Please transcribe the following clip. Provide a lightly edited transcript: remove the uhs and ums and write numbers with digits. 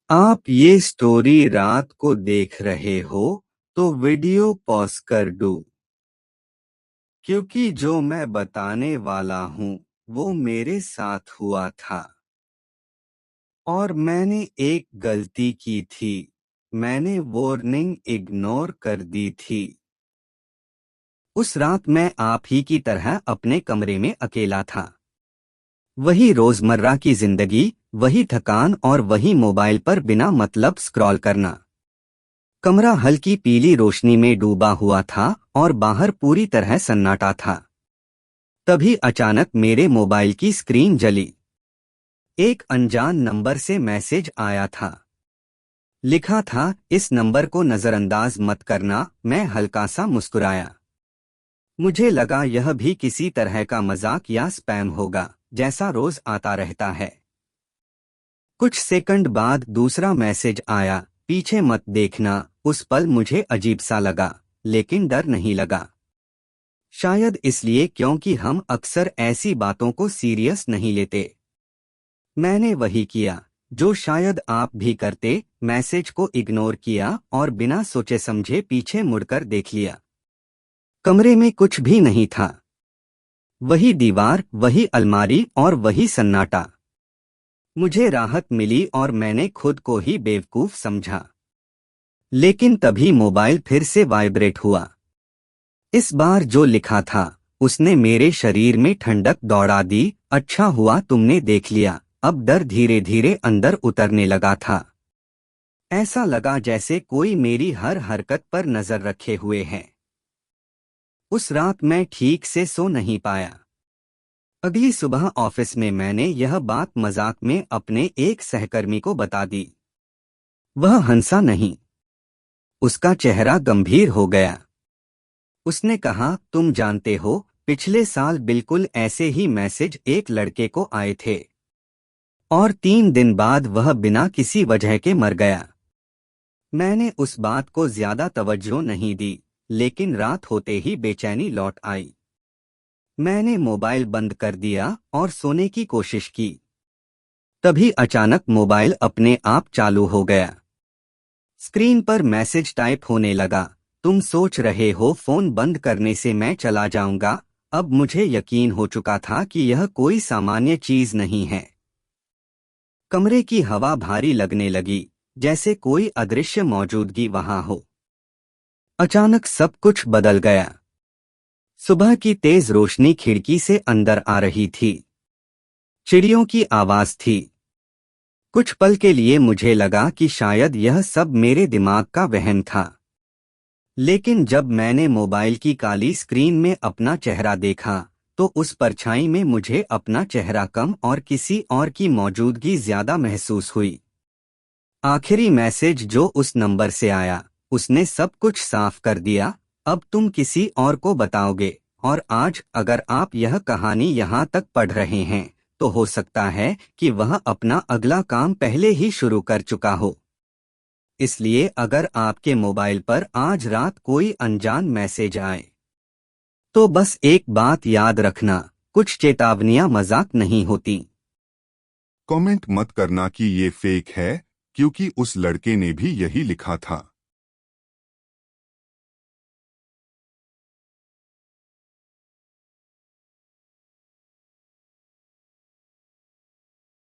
आप ये स्टोरी रात को देख रहे हो तो वीडियो पॉज कर दो, क्योंकि जो मैं बताने वाला हूँ वो मेरे साथ हुआ था और मैंने एक गलती की थी। मैंने वार्निंग इग्नोर कर दी थी। उस रात मैं आप ही की तरह अपने कमरे में अकेला था। वही रोजमर्रा की जिंदगी, वही थकान और वही मोबाइल पर बिना मतलब स्क्रॉल करना। कमरा हल्की पीली रोशनी में डूबा हुआ था और बाहर पूरी तरह सन्नाटा था। तभी अचानक मेरे मोबाइल की स्क्रीन जली। एक अनजान नंबर से मैसेज आया था। लिखा था, इस नंबर को नजरअंदाज मत करना। मैं हल्का सा मुस्कुराया। मुझे लगा यह भी किसी तरह का मजाक या स्पैम होगा, जैसा रोज आता रहता है। कुछ सेकंड बाद दूसरा मैसेज आया, पीछे मत देखना। उस पल मुझे अजीब सा लगा, लेकिन डर नहीं लगा। शायद इसलिए क्योंकि हम अक्सर ऐसी बातों को सीरियस नहीं लेते। मैंने वही किया जो शायद आप भी करते, मैसेज को इग्नोर किया और बिना सोचे समझे पीछे मुड़कर देख लिया। कमरे में कुछ भी नहीं था। वही दीवार, वही अलमारी और वही सन्नाटा। मुझे राहत मिली और मैंने खुद को ही बेवकूफ समझा। लेकिन तभी मोबाइल फिर से वाइब्रेट हुआ। इस बार जो लिखा था उसने मेरे शरीर में ठंडक दौड़ा दी। अच्छा हुआ तुमने देख लिया। अब डर धीरे धीरे अंदर उतरने लगा था। ऐसा लगा जैसे कोई मेरी हर हरकत पर नजर रखे हुए है। उस रात मैं ठीक से सो नहीं पाया। अगली सुबह ऑफिस में मैंने यह बात मजाक में अपने एक सहकर्मी को बता दी। वह हंसा नहीं। उसका चेहरा गंभीर हो गया। उसने कहा, तुम जानते हो, पिछले साल बिल्कुल ऐसे ही मैसेज एक लड़के को आए थे और 3 दिन बाद वह बिना किसी वजह के मर गया। मैंने उस बात को ज्यादा तवज्जो नहीं दी, लेकिन रात होते ही बेचैनी लौट आई। मैंने मोबाइल बंद कर दिया और सोने की कोशिश की। तभी अचानक मोबाइल अपने आप चालू हो गया। स्क्रीन पर मैसेज टाइप होने लगा, तुम सोच रहे हो फोन बंद करने से मैं चला जाऊंगा। अब मुझे यकीन हो चुका था कि यह कोई सामान्य चीज नहीं है। कमरे की हवा भारी लगने लगी, जैसे कोई अदृश्य मौजूदगी वहां हो। अचानक सब कुछ बदल गया। सुबह की तेज रोशनी खिड़की से अंदर आ रही थी। चिड़ियों की आवाज थी। कुछ पल के लिए मुझे लगा कि शायद यह सब मेरे दिमाग का वहम था। लेकिन जब मैंने मोबाइल की काली स्क्रीन में अपना चेहरा देखा, तो उस परछाई में मुझे अपना चेहरा कम और किसी और की मौजूदगी ज्यादा महसूस हुई। आखिरी मैसेज जो उस नंबर से आया, उसने सब कुछ साफ कर दिया। अब तुम किसी और को बताओगे, और आज अगर आप यह कहानी यहाँ तक पढ़ रहे हैं, तो हो सकता है कि वह अपना अगला काम पहले ही शुरू कर चुका हो। इसलिए अगर आपके मोबाइल पर आज रात कोई अनजान मैसेज आए, तो बस एक बात याद रखना, कुछ चेतावनियां मजाक नहीं होती। कमेंट मत करना कि ये फेक है, क्योंकि उस लड़के ने भी यही लिखा था।